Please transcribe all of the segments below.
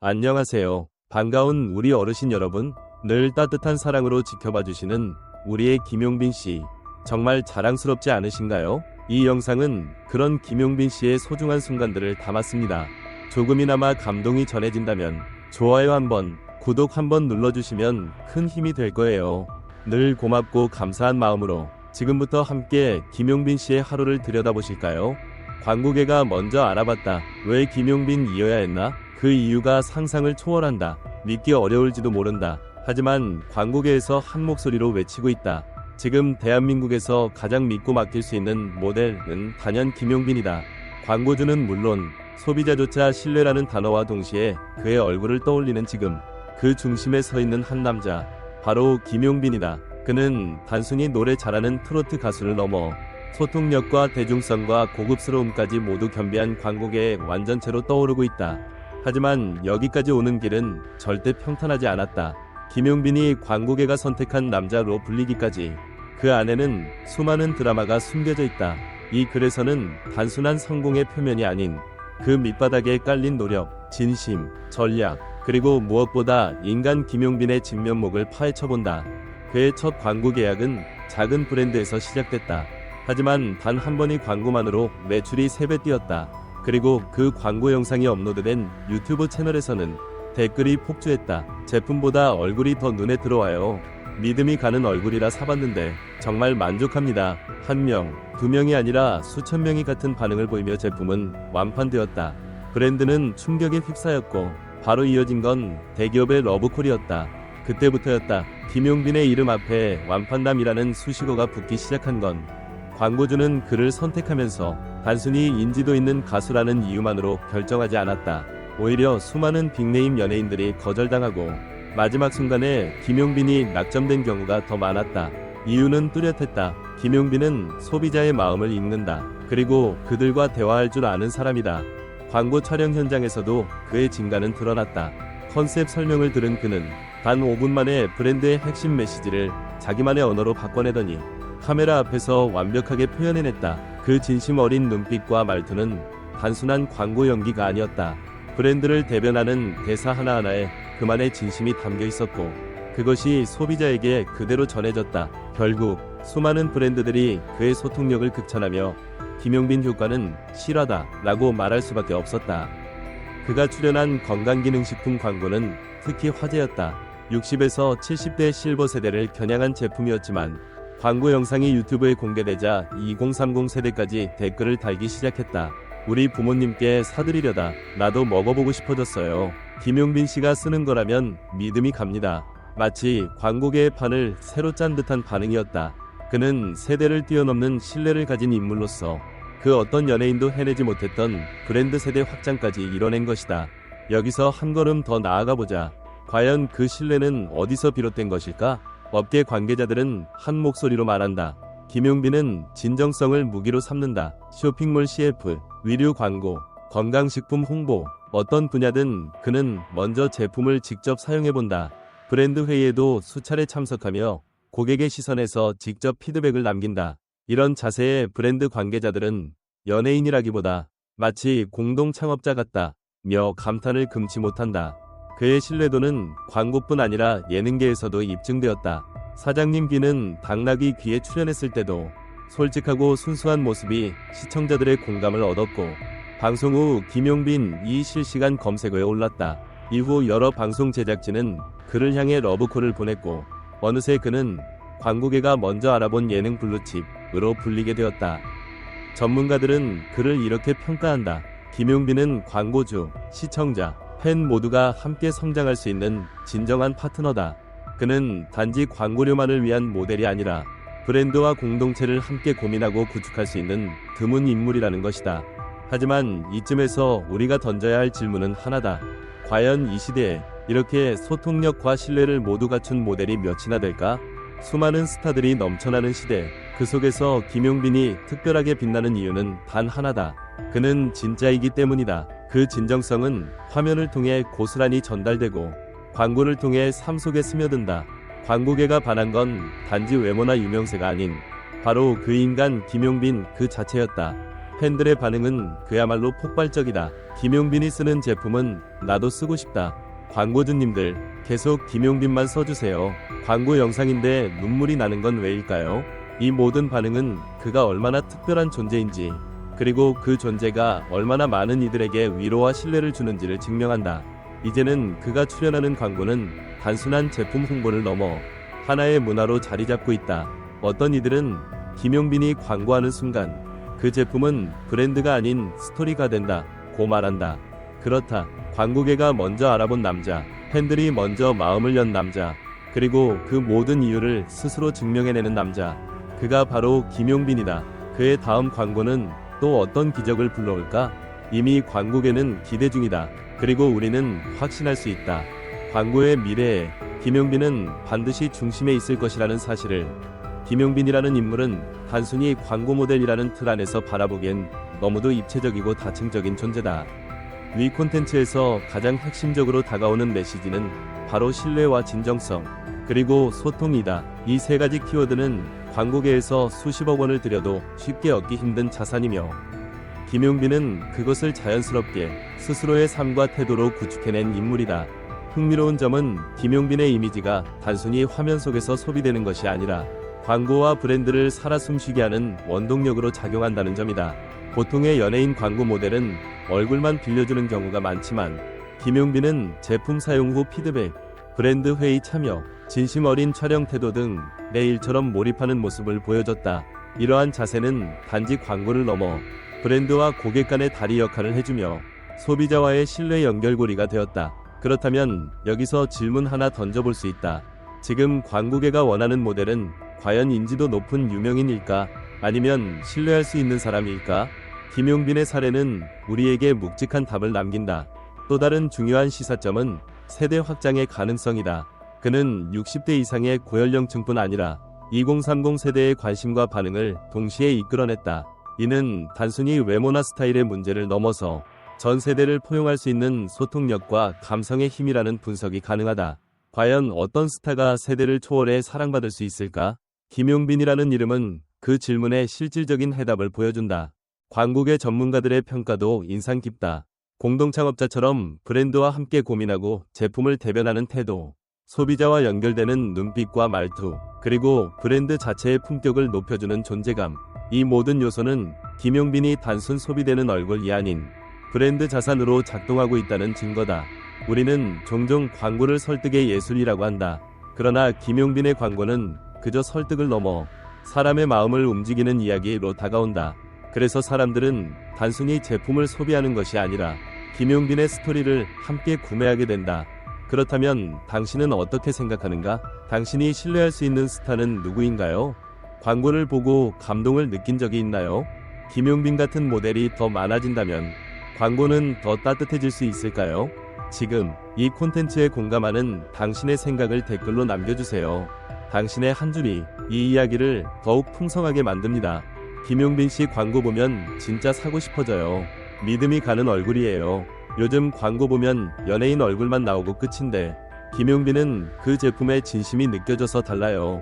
안녕하세요. 반가운 우리 어르신 여러분, 늘 따뜻한 사랑으로 지켜봐 주시는 우리의 김용빈 씨, 정말 자랑스럽지 않으신가요? 이 영상은 그런 김용빈 씨의 소중한 순간들을 담았습니다. 조금이나마 감동이 전해진다면 좋아요 한번, 구독 한번 눌러주시면 큰 힘이 될 거예요. 늘 고맙고 감사한 마음으로 지금부터 함께 김용빈 씨의 하루를 들여다보실까요? 광고계가 먼저 알아봤다. 왜 김용빈이어야 했나? 그 이유가 상상을 초월한다. 믿기 어려울지도 모른다. 하지만 광고계에서 한 목소리로 외치고 있다. 지금 대한민국에서 가장 믿고 맡길 수 있는 모델은 단연 김용빈이다. 광고주는 물론 소비자조차 신뢰라는 단어와 동시에 그의 얼굴을 떠올리는 지금, 그 중심에 서 있는 한 남자, 바로 김용빈이다. 그는 단순히 노래 잘하는 트로트 가수를 넘어 소통력과 대중성과 고급스러움까지 모두 겸비한 광고계의 완전체로 떠오르고 있다. 하지만 여기까지 오는 길은 절대 평탄하지 않았다. 김용빈이 광고계가 선택한 남자로 불리기까지 그 안에는 수많은 드라마가 숨겨져 있다. 이 글에서는 단순한 성공의 표면이 아닌 그 밑바닥에 깔린 노력, 진심, 전략, 그리고 무엇보다 인간 김용빈의 진면목을 파헤쳐본다. 그의 첫 광고 계약은 작은 브랜드에서 시작됐다. 하지만 단 한 번의 광고만으로 매출이 3배 뛰었다. 그리고 그 광고 영상이 업로드된 유튜브 채널에서는 댓글이 폭주했다. 제품보다 얼굴이 더 눈에 들어와요. 믿음이 가는 얼굴이라 사봤는데 정말 만족합니다. 한 명, 두 명이 아니라 수천 명이 같은 반응을 보이며 제품은 완판되었다. 브랜드는 충격에 휩싸였고 바로 이어진 건 대기업의 러브콜이었다. 그때부터였다. 김용빈의 이름 앞에 완판남이라는 수식어가 붙기 시작한 건 광고주는 그를 선택하면서 단순히 인지도 있는 가수라는 이유만으로 결정하지 않았다. 오히려 수많은 빅네임 연예인들이 거절당하고 마지막 순간에 김용빈이 낙점된 경우가 더 많았다. 이유는 뚜렷했다. 김용빈은 소비자의 마음을 읽는다. 그리고 그들과 대화할 줄 아는 사람이다. 광고 촬영 현장에서도 그의 진가는 드러났다. 컨셉 설명을 들은 그는 단 5분 만에 브랜드의 핵심 메시지를 자기만의 언어로 바꿔내더니 카메라 앞에서 완벽하게 표현해냈다. 그 진심 어린 눈빛과 말투는 단순한 광고 연기가 아니었다. 브랜드를 대변하는 대사 하나하나에 그만의 진심이 담겨 있었고 그것이 소비자에게 그대로 전해졌다. 결국 수많은 브랜드들이 그의 소통력을 극찬하며 김용빈 효과는 실화다 라고 말할 수밖에 없었다. 그가 출연한 건강기능식품 광고는 특히 화제였다. 60에서 70대 실버 세대를 겨냥한 제품이었지만 광고 영상이 유튜브에 공개되자 2030 세대까지 댓글을 달기 시작했다. 우리 부모님께 사드리려다 나도 먹어보고 싶어졌어요. 김용빈 씨가 쓰는 거라면 믿음이 갑니다. 마치 광고계의 판을 새로 짠 듯한 반응이었다. 그는 세대를 뛰어넘는 신뢰를 가진 인물로서 그 어떤 연예인도 해내지 못했던 브랜드 세대 확장까지 이뤄낸 것이다. 여기서 한 걸음 더 나아가 보자. 과연 그 신뢰는 어디서 비롯된 것일까? 업계 관계자들은 한 목소리로 말한다. 김용빈은 진정성을 무기로 삼는다. 쇼핑몰 CF, 위류 광고, 건강식품 홍보, 어떤 분야든 그는 먼저 제품을 직접 사용해본다. 브랜드 회의에도 수차례 참석하며 고객의 시선에서 직접 피드백을 남긴다. 이런 자세에 브랜드 관계자들은 연예인이라기보다 마치 공동 창업자 같다며 감탄을 금치 못한다. 그의 신뢰도는 광고뿐 아니라 예능계에서도 입증되었다. 사장님 귀는 당나귀 귀에 출연했을 때도 솔직하고 순수한 모습이 시청자들의 공감을 얻었고 방송 후 김용빈이 실시간 검색어에 올랐다. 이후 여러 방송 제작진은 그를 향해 러브콜을 보냈고 어느새 그는 광고계가 먼저 알아본 예능 블루칩으로 불리게 되었다. 전문가들은 그를 이렇게 평가한다. 김용빈은 광고주, 시청자, 팬 모두가 함께 성장할 수 있는 진정한 파트너다. 그는 단지 광고료만을 위한 모델이 아니라 브랜드와 공동체를 함께 고민하고 구축할 수 있는 드문 인물이라는 것이다. 하지만 이쯤에서 우리가 던져야 할 질문은 하나다. 과연 이 시대에 이렇게 소통력과 신뢰를 모두 갖춘 모델이 몇이나 될까? 수많은 스타들이 넘쳐나는 시대, 그 속에서 김용빈이 특별하게 빛나는 이유는 단 하나다. 그는 진짜이기 때문이다. 그 진정성은 화면을 통해 고스란히 전달되고 광고를 통해 삶 속에 스며든다. 광고계가 반한 건 단지 외모나 유명세가 아닌 바로 그 인간 김용빈 그 자체였다. 팬들의 반응은 그야말로 폭발적이다. 김용빈이 쓰는 제품은 나도 쓰고 싶다. 광고주님들 계속 김용빈만 써주세요. 광고 영상인데 눈물이 나는 건 왜일까요? 이 모든 반응은 그가 얼마나 특별한 존재인지, 그리고 그 존재가 얼마나 많은 이들에게 위로와 신뢰를 주는지를 증명한다. 이제는 그가 출연하는 광고는 단순한 제품 홍보를 넘어 하나의 문화로 자리 잡고 있다. 어떤 이들은 김용빈이 광고하는 순간 그 제품은 브랜드가 아닌 스토리가 된다 고 말한다. 그렇다. 광고계가 먼저 알아본 남자, 팬들이 먼저 마음을 연 남자, 그리고 그 모든 이유를 스스로 증명해내는 남자, 그가 바로 김용빈이다. 그의 다음 광고는 또 어떤 기적을 불러올까? 이미 광고계는 기대 중이다. 그리고 우리는 확신할 수 있다. 광고의 미래에 김용빈은 반드시 중심에 있을 것이라는 사실을. 김용빈이라는 인물은 단순히 광고 모델이라는 틀 안에서 바라보기엔 너무도 입체적이고 다층적인 존재다. 위 콘텐츠에서 가장 핵심적으로 다가오는 메시지는 바로 신뢰와 진정성, 그리고 소통이다. 이 세 가지 키워드는 광고계에서 수십억 원을 들여도 쉽게 얻기 힘든 자산이며, 김용빈은 그것을 자연스럽게 스스로의 삶과 태도로 구축해낸 인물이다. 흥미로운 점은 김용빈의 이미지가 단순히 화면 속에서 소비되는 것이 아니라 광고와 브랜드를 살아 숨쉬게 하는 원동력으로 작용한다는 점이다. 보통의 연예인 광고 모델은 얼굴만 빌려주는 경우가 많지만, 김용빈은 제품 사용 후 피드백, 브랜드 회의 참여, 진심 어린 촬영 태도 등 내 일처럼 몰입하는 모습을 보여줬다. 이러한 자세는 단지 광고를 넘어 브랜드와 고객 간의 다리 역할을 해주며 소비자와의 신뢰 연결고리가 되었다. 그렇다면 여기서 질문 하나 던져볼 수 있다. 지금 광고계가 원하는 모델은 과연 인지도 높은 유명인일까? 아니면 신뢰할 수 있는 사람일까? 김용빈의 사례는 우리에게 묵직한 답을 남긴다. 또 다른 중요한 시사점은 세대 확장의 가능성이다. 그는 60대 이상의 고연령층뿐 아니라 2030 세대의 관심과 반응을 동시에 이끌어냈다. 이는 단순히 외모나 스타일의 문제를 넘어서 전 세대를 포용할 수 있는 소통력과 감성의 힘이라는 분석이 가능하다. 과연 어떤 스타가 세대를 초월해 사랑받을 수 있을까? 김용빈이라는 이름은 그 질문에 실질적인 해답을 보여준다. 광고계 전문가들의 평가도 인상 깊다. 공동창업자처럼 브랜드와 함께 고민하고 제품을 대변하는 태도, 소비자와 연결되는 눈빛과 말투, 그리고 브랜드 자체의 품격을 높여주는 존재감. 이 모든 요소는 김용빈이 단순 소비되는 얼굴이 아닌 브랜드 자산으로 작동하고 있다는 증거다. 우리는 종종 광고를 설득의 예술이라고 한다. 그러나 김용빈의 광고는 그저 설득을 넘어 사람의 마음을 움직이는 이야기로 다가온다. 그래서 사람들은 단순히 제품을 소비하는 것이 아니라 김용빈의 스토리를 함께 구매하게 된다. 그렇다면 당신은 어떻게 생각하는가? 당신이 신뢰할 수 있는 스타는 누구인가요? 광고를 보고 감동을 느낀 적이 있나요? 김용빈 같은 모델이 더 많아진다면 광고는 더 따뜻해질 수 있을까요? 지금 이 콘텐츠에 공감하는 당신의 생각을 댓글로 남겨주세요. 당신의 한 줄이 이 이야기를 더욱 풍성하게 만듭니다. 김용빈 씨 광고 보면 진짜 사고 싶어져요. 믿음이 가는 얼굴이에요. 요즘 광고 보면 연예인 얼굴만 나오고 끝인데 김용빈은 그 제품의 진심이 느껴져서 달라요.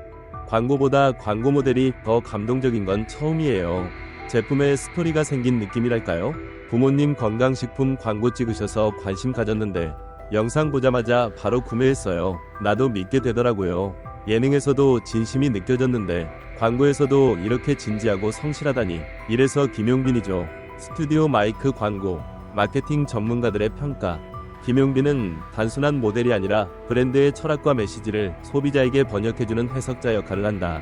광고보다 광고 모델이 더 감동적인 건 처음이에요. 제품에 스토리가 생긴 느낌이랄까요? 부모님 건강식품 광고 찍으셔서 관심 가졌는데 영상 보자마자 바로 구매했어요. 나도 믿게 되더라고요. 예능에서도 진심이 느껴졌는데 광고에서도 이렇게 진지하고 성실하다니. 이래서 김용빈이죠. 스튜디오 마이크 광고, 마케팅 전문가들의 평가. 김용빈은 단순한 모델이 아니라 브랜드의 철학과 메시지를 소비자에게 번역해주는 해석자 역할을 한다.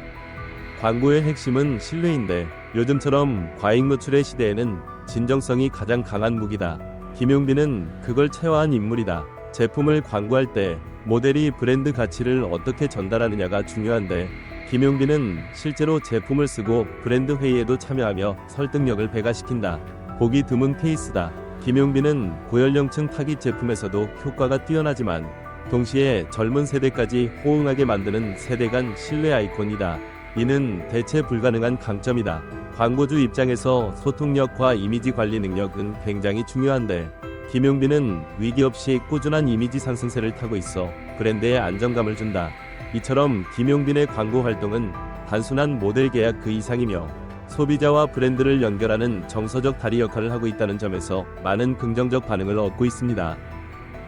광고의 핵심은 신뢰인데 요즘처럼 과잉 노출의 시대에는 진정성이 가장 강한 무기다. 김용빈은 그걸 체화한 인물이다. 제품을 광고할 때 모델이 브랜드 가치를 어떻게 전달하느냐가 중요한데 김용빈은 실제로 제품을 쓰고 브랜드 회의에도 참여하며 설득력을 배가시킨다. 보기 드문 케이스다. 김용빈은 고연령층 타깃 제품에서도 효과가 뛰어나지만 동시에 젊은 세대까지 호응하게 만드는 세대 간 신뢰 아이콘이다. 이는 대체 불가능한 강점이다. 광고주 입장에서 소통력과 이미지 관리 능력은 굉장히 중요한데 김용빈은 위기 없이 꾸준한 이미지 상승세를 타고 있어 브랜드에 안정감을 준다. 이처럼 김용빈의 광고 활동은 단순한 모델 계약 그 이상이며 소비자와 브랜드를 연결하는 정서적 다리 역할을 하고 있다는 점에서 많은 긍정적 반응을 얻고 있습니다.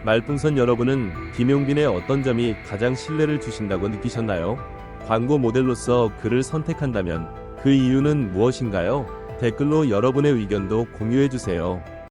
말풍선 여러분은 김용빈의 어떤 점이 가장 신뢰를 주신다고 느끼셨나요? 광고 모델로서 그를 선택한다면 그 이유는 무엇인가요? 댓글로 여러분의 의견도 공유해주세요.